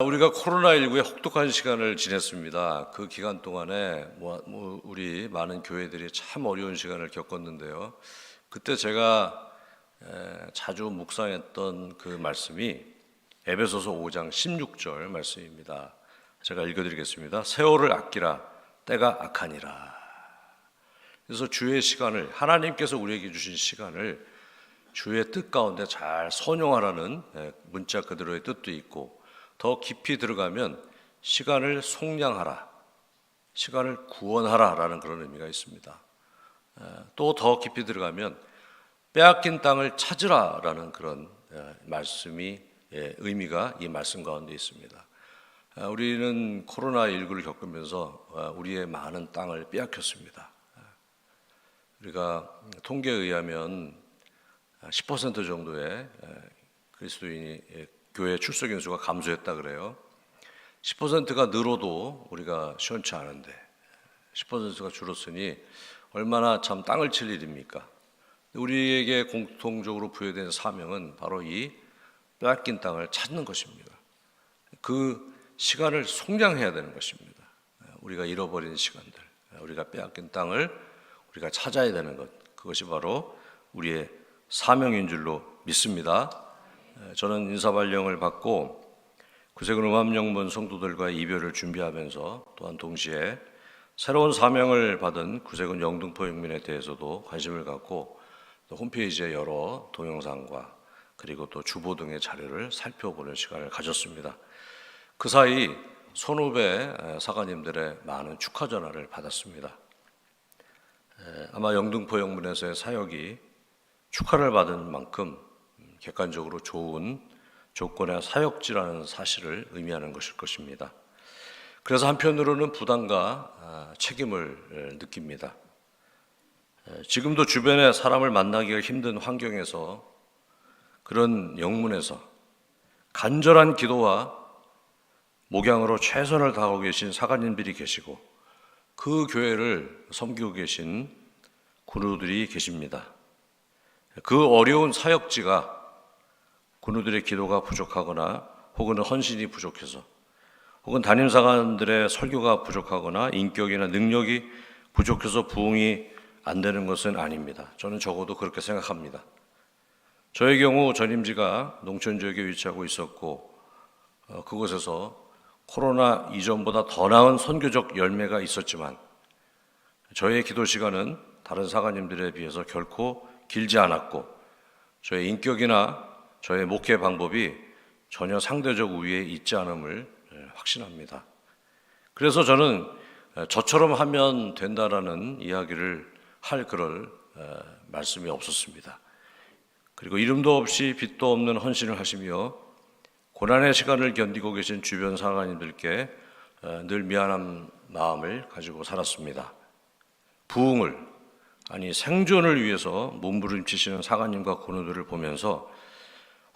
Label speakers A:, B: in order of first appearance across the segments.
A: 우리가 코로나19에 혹독한 시간을 지냈습니다. 그 기간 동안에 우리 많은 교회들이 참 어려운 시간을 겪었는데요. 그때 제가 자주 묵상했던 그 말씀이 에베소서 5장 16절 말씀입니다. 제가 읽어드리겠습니다. 세월을 아끼라 때가 악하니라. 그래서 주의 시간을, 하나님께서 우리에게 주신 시간을 주의 뜻 가운데 잘 선용하라는 문자 그대로의 뜻도 있고, 더 깊이 들어가면 시간을 속량하라, 시간을 구원하라 라는 그런 의미가 있습니다. 또 더 깊이 들어가면 빼앗긴 땅을 찾으라 라는 그런 말씀이, 의미가 이 말씀 가운데 있습니다. 우리는 코로나19를 겪으면서 우리의 많은 땅을 빼앗겼습니다. 우리가 통계에 의하면 10% 정도의 그리스도인이 교회 출석 인수가 감소했다 그래요. 10%가 늘어도 우리가 시원치 않은데 10%가 줄었으니 얼마나 참 땅을 칠 일입니까? 우리에게 공통적으로 부여된 사명은 바로 이 빼앗긴 땅을 찾는 것입니다. 그 시간을 속량해야 되는 것입니다. 우리가 잃어버린 시간들, 우리가 빼앗긴 땅을 우리가 찾아야 되는 것, 그것이 바로 우리의 사명인 줄로 믿습니다. 저는 인사발령을 받고 구세군 음암영문 성도들과의 이별을 준비하면서 또한 동시에 새로운 사명을 받은 구세군 영등포 영민에 대해서도 관심을 갖고 또 홈페이지에 여러 동영상과 그리고 또 주보 등의 자료를 살펴보는 시간을 가졌습니다. 그 사이 선후배 사관님들의 많은 축하 전화를 받았습니다. 아마 영등포 영문에서의 사역이 축하를 받은 만큼 객관적으로 좋은 조건의 사역지라는 사실을 의미하는 것일 것입니다. 그래서 한편으로는 부담과 책임을 느낍니다. 지금도 주변에 사람을 만나기가 힘든 환경에서, 그런 영문에서 간절한 기도와 목양으로 최선을 다하고 계신 사관님들이 계시고 그 교회를 섬기고 계신 군우들이 계십니다. 그 어려운 사역지가 군우들의 기도가 부족하거나 혹은 헌신이 부족해서 혹은 담임사관들의 설교가 부족하거나 인격이나 능력이 부족해서 부응이 안 되는 것은 아닙니다. 저는 적어도 그렇게 생각합니다. 저의 경우 전임지가 농촌 지역에 위치하고 있었고 그곳에서 코로나 이전보다 더 나은 선교적 열매가 있었지만 저의 기도 시간은 다른 사관님들에 비해서 결코 길지 않았고 저의 인격이나 저의 목회 방법이 전혀 상대적 우위에 있지 않음을 확신합니다. 그래서 저는 저처럼 하면 된다라는 이야기를 할 그럴 말씀이 없었습니다. 그리고 이름도 없이 빚도 없는 헌신을 하시며 고난의 시간을 견디고 계신 주변 사관님들께 늘 미안한 마음을 가지고 살았습니다. 부흥을, 아니 생존을 위해서 몸부림치시는 사관님과 군우들을 보면서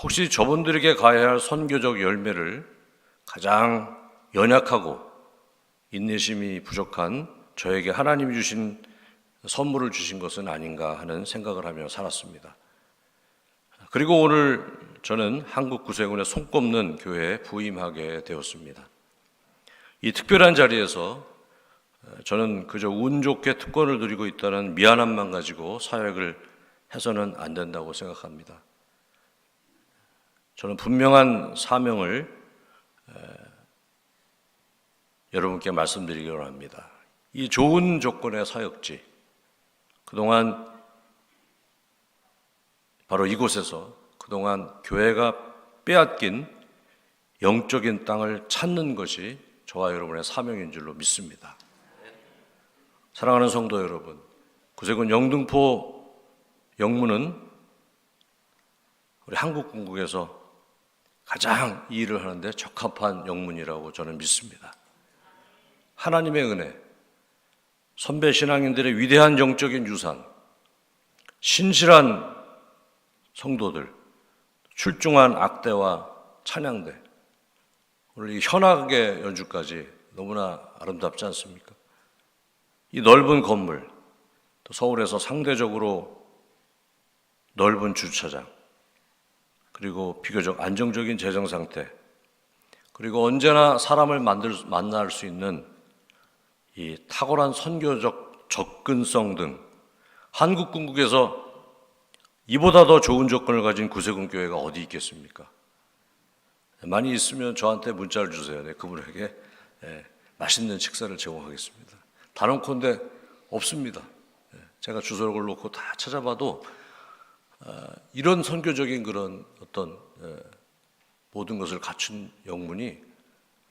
A: 혹시 저분들에게 가야 할 선교적 열매를 가장 연약하고 인내심이 부족한 저에게 하나님이 주신 선물을 주신 것은 아닌가 하는 생각을 하며 살았습니다. 그리고 오늘 저는 한국 구세군에 손꼽는 교회에 부임하게 되었습니다. 이 특별한 자리에서 저는 그저 운 좋게 특권을 누리고 있다는 미안함만 가지고 사역을 해서는 안 된다고 생각합니다. 저는 분명한 사명을 여러분께 말씀드리기로 합니다. 이 좋은 조건의 사역지, 그동안 바로 이곳에서 그동안 교회가 빼앗긴 영적인 땅을 찾는 것이 저와 여러분의 사명인 줄로 믿습니다. 사랑하는 성도 여러분, 구세군 영등포 영문은 우리 한국 군국에서 가장 이 일을 하는데 적합한 영문이라고 저는 믿습니다. 하나님의 은혜, 선배 신앙인들의 위대한 영적인 유산, 신실한 성도들, 출중한 악대와 찬양대, 오늘 이 현악의 연주까지 너무나 아름답지 않습니까? 이 넓은 건물, 또 서울에서 상대적으로 넓은 주차장, 그리고 비교적 안정적인 재정 상태, 그리고 언제나 사람을 만날 수 있는 이 탁월한 선교적 접근성 등 한국 궁극에서 이보다 더 좋은 조건을 가진 구세군 교회가 어디 있겠습니까? 많이 있으면 저한테 문자를 주세요. 네, 그분에게 맛있는 식사를 제공하겠습니다. 단언컨대 없습니다. 제가 주소록을 놓고 다 찾아봐도 이런 선교적인 그런 어떤 모든 것을 갖춘 영문이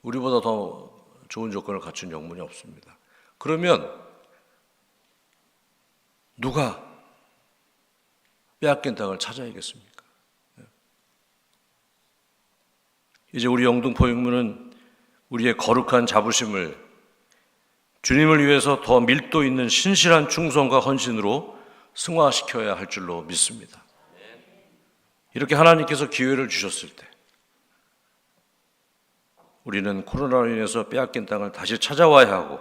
A: 우리보다 더 좋은 조건을 갖춘 영문이 없습니다. 그러면 누가 빼앗긴 땅을 찾아야겠습니까? 이제 우리 영등포 영문은 우리의 거룩한 자부심을 주님을 위해서 더 밀도 있는 신실한 충성과 헌신으로 승화시켜야 할 줄로 믿습니다. 이렇게 하나님께서 기회를 주셨을 때 우리는 코로나로 인해서 빼앗긴 땅을 다시 찾아와야 하고,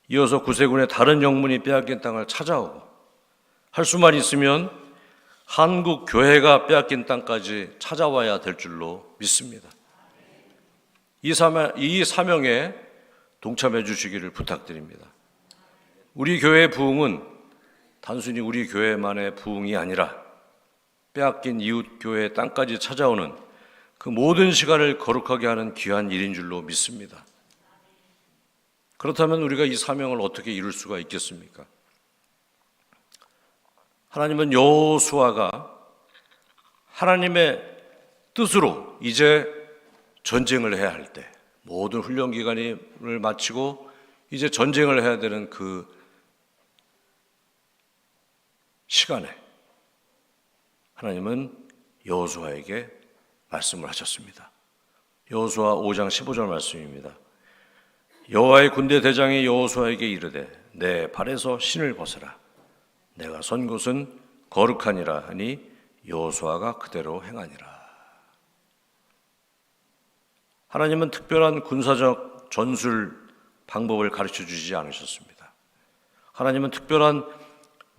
A: 이어서 구세군의 다른 영문이 빼앗긴 땅을 찾아오고, 할 수만 있으면 한국 교회가 빼앗긴 땅까지 찾아와야 될 줄로 믿습니다. 이 사명에 동참해 주시기를 부탁드립니다. 우리 교회의 부흥은 단순히 우리 교회만의 부흥이 아니라 빼앗긴 이웃 교회의 땅까지 찾아오는 그 모든 시간을 거룩하게 하는 귀한 일인 줄로 믿습니다. 그렇다면 우리가 이 사명을 어떻게 이룰 수가 있겠습니까? 하나님은 여호수아가 하나님의 뜻으로 이제 전쟁을 해야 할 때, 모든 훈련 기간을 마치고 이제 전쟁을 해야 되는 그 시간에 하나님은 여호수아에게 말씀을 하셨습니다. 여호수아 5장 15절 말씀입니다. 여호와의 군대 대장이 여호수아에게 이르되 내 발에서 신을 벗어라. 내가 선 곳은 거룩하니라 하니 여호수아가 그대로 행하니라. 하나님은 특별한 군사적 전술 방법을 가르쳐 주지 않으셨습니다. 하나님은 특별한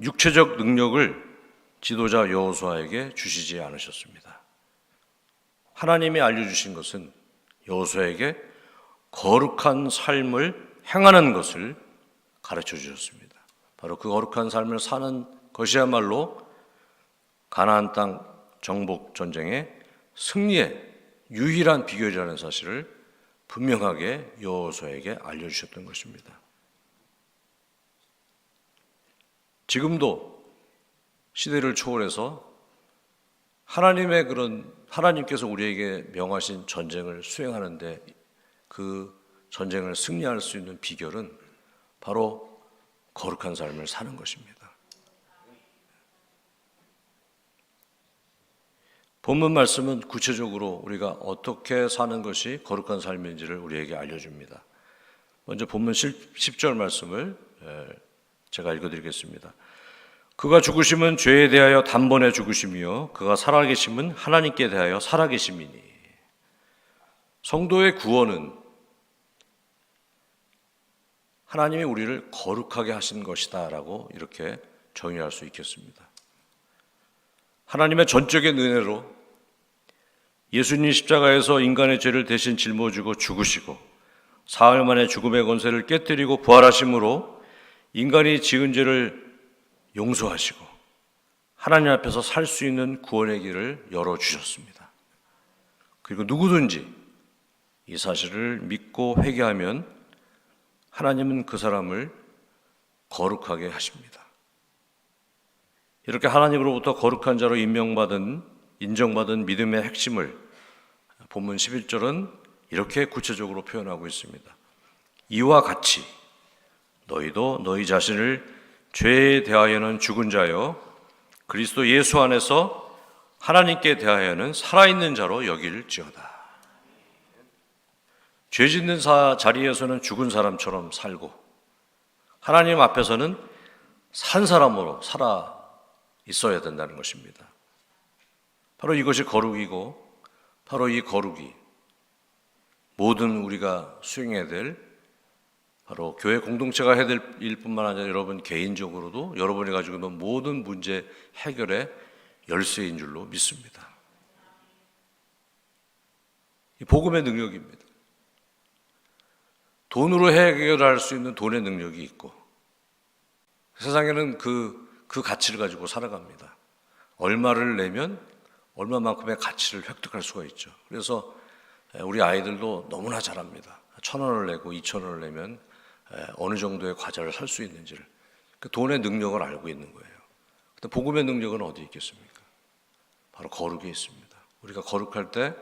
A: 육체적 능력을 지도자 여호수아에게 주시지 않으셨습니다. 하나님이 알려주신 것은 여호수아에게 거룩한 삶을 행하는 것을 가르쳐 주셨습니다. 바로 그 거룩한 삶을 사는 것이야말로 가나안 땅 정복 전쟁의 승리의 유일한 비결이라는 사실을 분명하게 여호수아에게 알려주셨던 것입니다. 지금도 시대를 초월해서 하나님께서 우리에게 명하신 전쟁을 수행하는데 그 전쟁을 승리할 수 있는 비결은 바로 거룩한 삶을 사는 것입니다. 본문 말씀은 구체적으로 우리가 어떻게 사는 것이 거룩한 삶인지를 우리에게 알려줍니다. 먼저 본문 10절 말씀을 제가 읽어드리겠습니다. 그가 죽으심은 죄에 대하여 단번에 죽으심이요 그가 살아계심은 하나님께 대하여 살아계심이니. 성도의 구원은 하나님이 우리를 거룩하게 하신 것이다 라고 이렇게 정의할 수 있겠습니다. 하나님의 전적인 은혜로 예수님 십자가에서 인간의 죄를 대신 짊어지고 죽으시고 사흘 만에 죽음의 권세를 깨뜨리고 부활하심으로 인간이 지은 죄를 용서하시고 하나님 앞에서 살 수 있는 구원의 길을 열어주셨습니다. 그리고 누구든지 이 사실을 믿고 회개하면 하나님은 그 사람을 거룩하게 하십니다. 이렇게 하나님으로부터 거룩한 자로 인정받은 믿음의 핵심을 본문 11절은 이렇게 구체적으로 표현하고 있습니다. 이와 같이 너희도 너희 자신을 죄에 대하여는 죽은 자요 그리스도 예수 안에서 하나님께 대하여는 살아있는 자로 여길지어다. 죄 짓는 자리에서는 죽은 사람처럼 살고 하나님 앞에서는 산 사람으로 살아 있어야 된다는 것입니다. 바로 이것이 거룩이고 바로 이 거룩이 모든 우리가 수행해야 될 바로 교회 공동체가 해야 될 일뿐만 아니라 여러분 개인적으로도 여러분이 가지고 있는 모든 문제 해결의 열쇠인 줄로 믿습니다. 이 복음의 능력입니다. 돈으로 해결할 수 있는 돈의 능력이 있고, 세상에는 그 가치를 가지고 살아갑니다. 얼마를 내면 얼마만큼의 가치를 획득할 수가 있죠. 그래서 우리 아이들도 너무나 잘합니다. 1,000원을 내고 2,000원을 내면 어느 정도의 과자를 살 수 있는지를, 그 돈의 능력을 알고 있는 거예요. 근데 복음의 능력은 어디 있겠습니까? 바로 거룩에 있습니다. 우리가 거룩할 때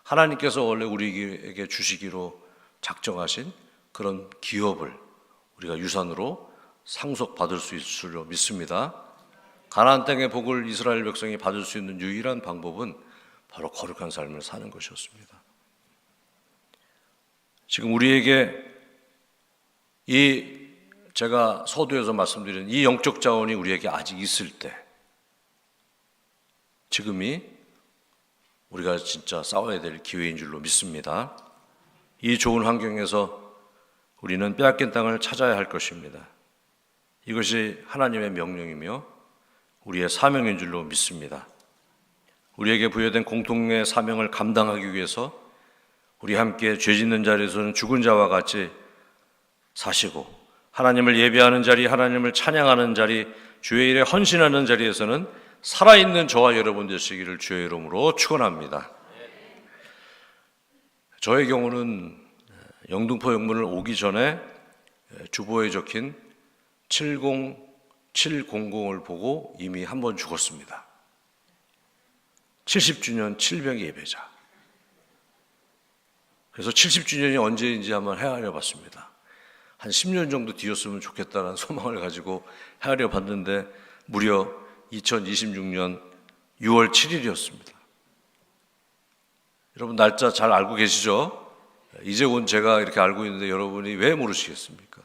A: 하나님께서 원래 우리에게 주시기로 작정하신 그런 기업을 우리가 유산으로 상속받을 수 있을 줄로 믿습니다. 가나안 땅의 복을 이스라엘 백성이 받을 수 있는 유일한 방법은 바로 거룩한 삶을 사는 것이었습니다. 지금 우리에게 제가 서두에서 말씀드린 이 영적 자원이 우리에게 아직 있을 때, 지금이 우리가 진짜 싸워야 될 기회인 줄로 믿습니다. 이 좋은 환경에서 우리는 빼앗긴 땅을 찾아야 할 것입니다. 이것이 하나님의 명령이며 우리의 사명인 줄로 믿습니다. 우리에게 부여된 공통의 사명을 감당하기 위해서 우리 함께 죄 짓는 자리에서는 죽은 자와 같이 사시고, 하나님을 예배하는 자리, 하나님을 찬양하는 자리, 주의 일에 헌신하는 자리에서는 살아있는 저와 여러분 되시기를 주의 이름으로 축원합니다. 저의 경우는 영등포 영문을 오기 전에 주보에 적힌 70700을 보고 이미 한 번 죽었습니다. 70주년 700 예배자. 그래서 70주년이 언제인지 한번 헤아려 봤습니다. 한 10년 정도 뒤였으면 좋겠다는 소망을 가지고 헤아려 봤는데 무려 2026년 6월 7일이었습니다. 여러분 날짜 잘 알고 계시죠? 이제 온 제가 이렇게 알고 있는데 여러분이 왜 모르시겠습니까?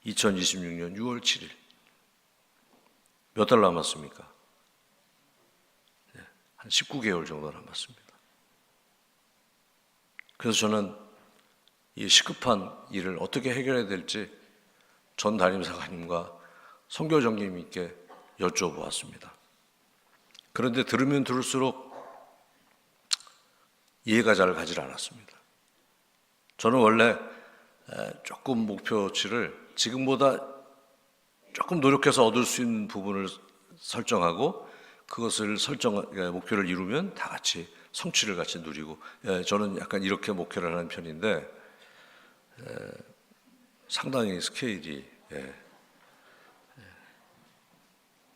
A: 2026년 6월 7일. 몇 달 남았습니까? 한 19개월 정도 남았습니다. 그래서 저는 이 시급한 일을 어떻게 해결해야 될지 전 담임사관님과 선교정님께 여쭤보았습니다. 그런데 들으면 들을수록 이해가 잘 가지 않았습니다. 저는 원래 조금 목표치를 지금보다 조금 노력해서 얻을 수 있는 부분을 설정하고 그것을 목표를 이루면 다 같이 성취를 같이 누리고, 저는 약간 이렇게 목표를 하는 편인데 상당히 스케일이,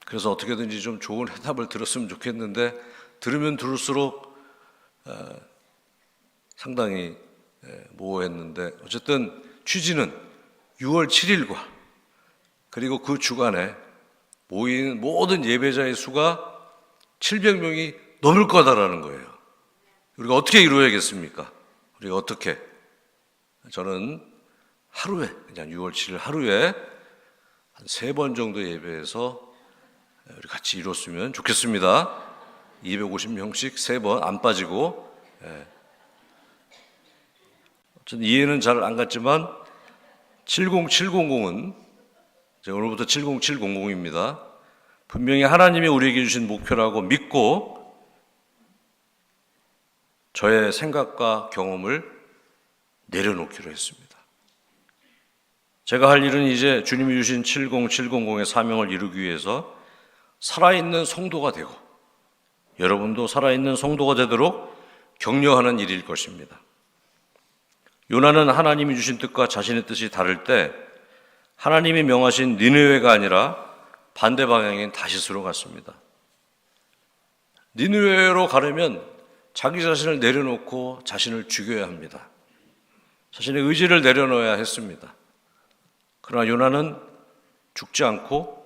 A: 그래서 어떻게든지 좀 좋은 해답을 들었으면 좋겠는데 들으면 들을수록 상당히 모호했는데, 어쨌든 취지는 6월 7일과 그리고 그 주간에 모이는 모든 예배자의 수가 700명이 넘을 거다라는 거예요. 우리가 어떻게 이루어야겠습니까? 우리가 어떻게? 저는 하루에, 그냥 6월 7일 하루에 한 3번 정도 예배해서 우리 같이 이뤘으면 좋겠습니다. 250명씩 3번 안 빠지고. 어쨌든 이해는 잘 안 갔지만 70700은 오늘부터 70700입니다. 분명히 하나님이 우리에게 주신 목표라고 믿고 저의 생각과 경험을 내려놓기로 했습니다. 제가 할 일은 이제 주님이 주신 70700의 사명을 이루기 위해서 살아있는 성도가 되고 여러분도 살아있는 성도가 되도록 격려하는 일일 것입니다. 요나는 하나님이 주신 뜻과 자신의 뜻이 다를 때 하나님이 명하신 니느웨가 아니라 반대 방향인 다시스로 갔습니다. 니느웨로 가려면 자기 자신을 내려놓고 자신을 죽여야 합니다. 자신의 의지를 내려놓아야 했습니다. 그러나 요나는 죽지 않고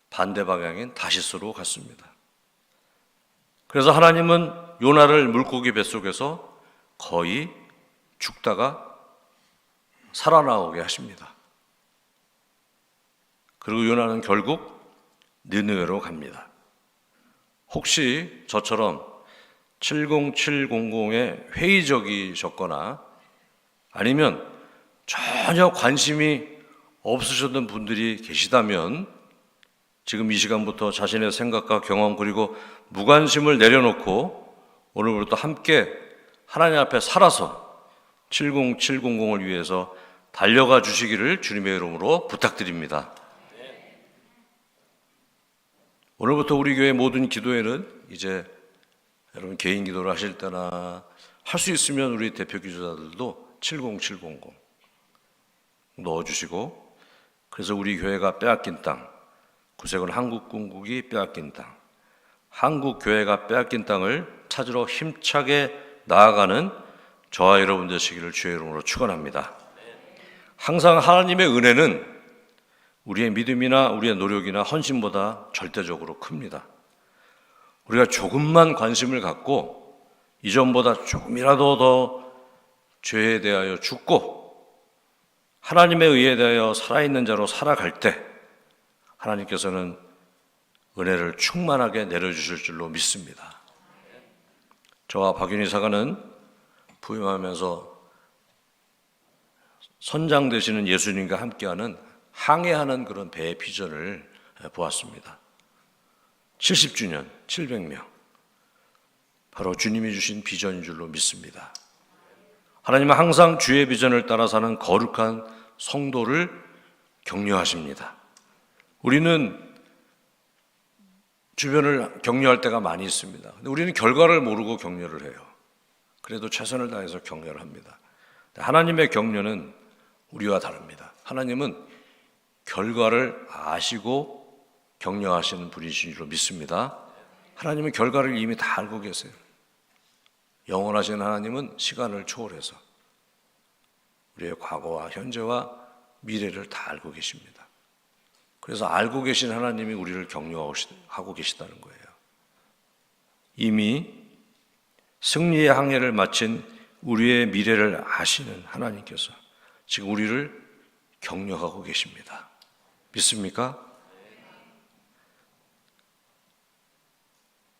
A: 반대 방향인 다시스로 갔습니다. 그래서 하나님은 요나를 물고기 뱃속에서 거의 죽다가 살아나오게 하십니다. 그리고 요나는 결국 니느웨로 갑니다. 혹시 저처럼 70700에 회의적이셨거나 아니면 전혀 관심이 없으셨던 분들이 계시다면 지금 이 시간부터 자신의 생각과 경험 그리고 무관심을 내려놓고 오늘부터 함께 하나님 앞에 살아서 70700을 위해서 달려가 주시기를 주님의 이름으로 부탁드립니다. 오늘부터 우리 교회 모든 기도회는 이제 여러분 개인 기도를 하실 때나 할 수 있으면 우리 대표 기도자들도 70700 넣어주시고, 그래서 우리 교회가 빼앗긴 땅, 구세군 한국군국이 빼앗긴 땅, 한국 교회가 빼앗긴 땅을 찾으러 힘차게 나아가는 저와 여러분 되시기를 주의 이름으로 축원합니다. 항상 하나님의 은혜는 우리의 믿음이나 우리의 노력이나 헌신보다 절대적으로 큽니다. 우리가 조금만 관심을 갖고 이전보다 조금이라도 더 죄에 대하여 죽고 하나님의 의에 대하여 살아있는 자로 살아갈 때 하나님께서는 은혜를 충만하게 내려주실 줄로 믿습니다. 저와 박윤희 사관은 부임하면서 선장 되시는 예수님과 함께하는 항해하는 그런 배의 비전을 보았습니다. 70주년, 700명. 바로 주님이 주신 비전인 줄로 믿습니다. 하나님은 항상 주의 비전을 따라 사는 거룩한 성도를 격려하십니다. 우리는 주변을 격려할 때가 많이 있습니다. 근데 우리는 결과를 모르고 격려를 해요. 그래도 최선을 다해서 격려를 합니다. 하나님의 격려는 우리와 다릅니다. 하나님은 결과를 아시고 격려하시는 분이신 줄로 믿습니다. 하나님은 결과를 이미 다 알고 계세요. 영원하신 하나님은 시간을 초월해서 우리의 과거와 현재와 미래를 다 알고 계십니다. 그래서 알고 계신 하나님이 우리를 격려하고 계시다는 거예요. 이미 승리의 항해를 마친 우리의 미래를 아시는 하나님께서 지금 우리를 격려하고 계십니다. 믿습니까?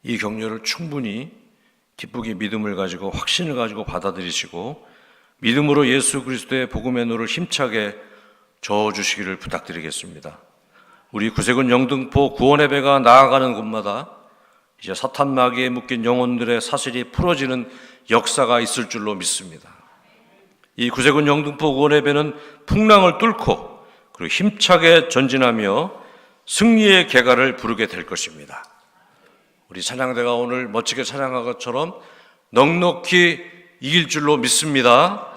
A: 이 격려를 충분히 기쁘게 믿음을 가지고 확신을 가지고 받아들이시고 믿음으로 예수 그리스도의 복음의 노를 힘차게 저어주시기를 부탁드리겠습니다. 우리 구세군 영등포 구원의 배가 나아가는 곳마다 이제 사탄 마귀에 묶인 영혼들의 사슬이 풀어지는 역사가 있을 줄로 믿습니다. 이 구세군 영등포 구원의 배는 풍랑을 뚫고 그리고 힘차게 전진하며 승리의 개가를 부르게 될 것입니다. 우리 찬양대가 오늘 멋지게 찬양한 것처럼 넉넉히 이길 줄로 믿습니다.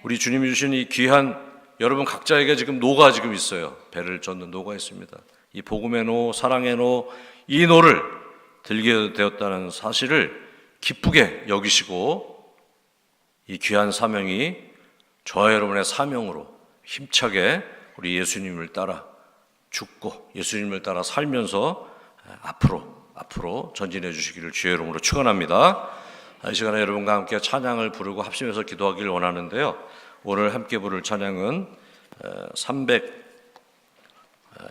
A: 우리 주님이 주신 이 귀한 여러분 각자에게 지금 노가 지금 있어요. 배를 젓는 노가 있습니다. 이 복음의 노, 사랑의 노, 이 노를 들게 되었다는 사실을 기쁘게 여기시고 이 귀한 사명이 저와 여러분의 사명으로 힘차게 우리 예수님을 따라 죽고 예수님을 따라 살면서 앞으로 전진해 주시기를 주의 이름으로 축원합니다. 이 시간에 여러분과 함께 찬양을 부르고 합심해서 기도하기를 원하는데요. 오늘 함께 부를 찬양은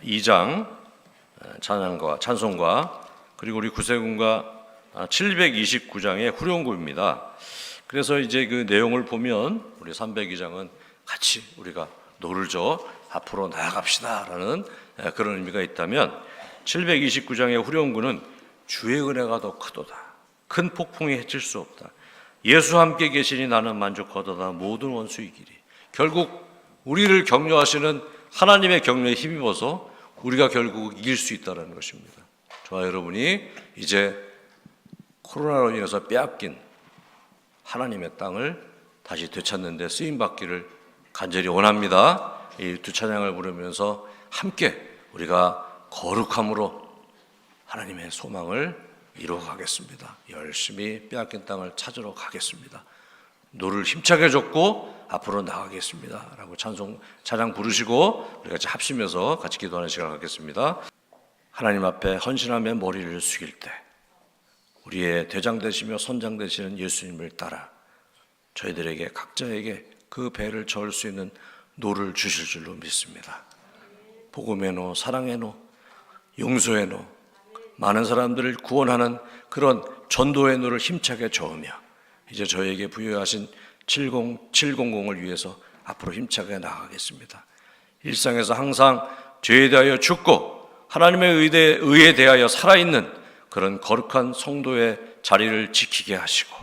A: 302장 찬송가 그리고 우리 구세군과 729장의 후렴구입니다. 그래서 이제 그 내용을 보면 우리 302장은 같이 우리가 노를 저 앞으로 나아갑시다라는 그런 의미가 있다면 729장의 후렴구는 주의 은혜가 더 크도다. 큰 폭풍이 해칠 수 없다. 예수 함께 계시니 나는 만족하도다. 모든 원수 이기리. 결국 우리를 격려하시는 하나님의 격려에 힘입어서 우리가 결국 이길 수 있다는 것입니다. 저와 여러분이 이제 코로나로 인해서 빼앗긴 하나님의 땅을 다시 되찾는 데 쓰임받기를 간절히 원합니다. 이 두 찬양을 부르면서 함께 우리가 거룩함으로 하나님의 소망을 이루어가겠습니다. 열심히 빼앗긴 땅을 찾으러 가겠습니다. 노를 힘차게 줬고 앞으로 나가겠습니다 라고 찬양 부르시고 우리 같이 합심해서 같이 기도하는 시간을 갖겠습니다. 하나님 앞에 헌신하며 머리를 숙일 때 우리의 대장 되시며 선장 되시는 예수님을 따라 저희들에게 각자에게 그 배를 저을 수 있는 노를 주실 줄로 믿습니다. 복음의 노, 사랑의 노, 용서의 노, 많은 사람들을 구원하는 그런 전도의 노를 힘차게 저으며 이제 저에게 부여하신 700을 위해서 앞으로 힘차게 나가겠습니다. 일상에서 항상 죄에 대하여 죽고 하나님의 의에 대하여 살아있는 그런 거룩한 성도의 자리를 지키게 하시고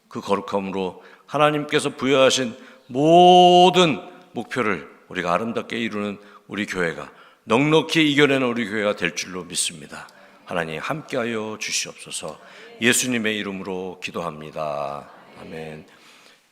A: 그 거룩함으로 하나님께서 부여하신 모든 목표를 우리가 아름답게 이루는 우리 교회가, 넉넉히 이겨내는 우리 교회가 될 줄로 믿습니다. 하나님 함께하여 주시옵소서. 예수님의 이름으로 기도합니다. 아멘.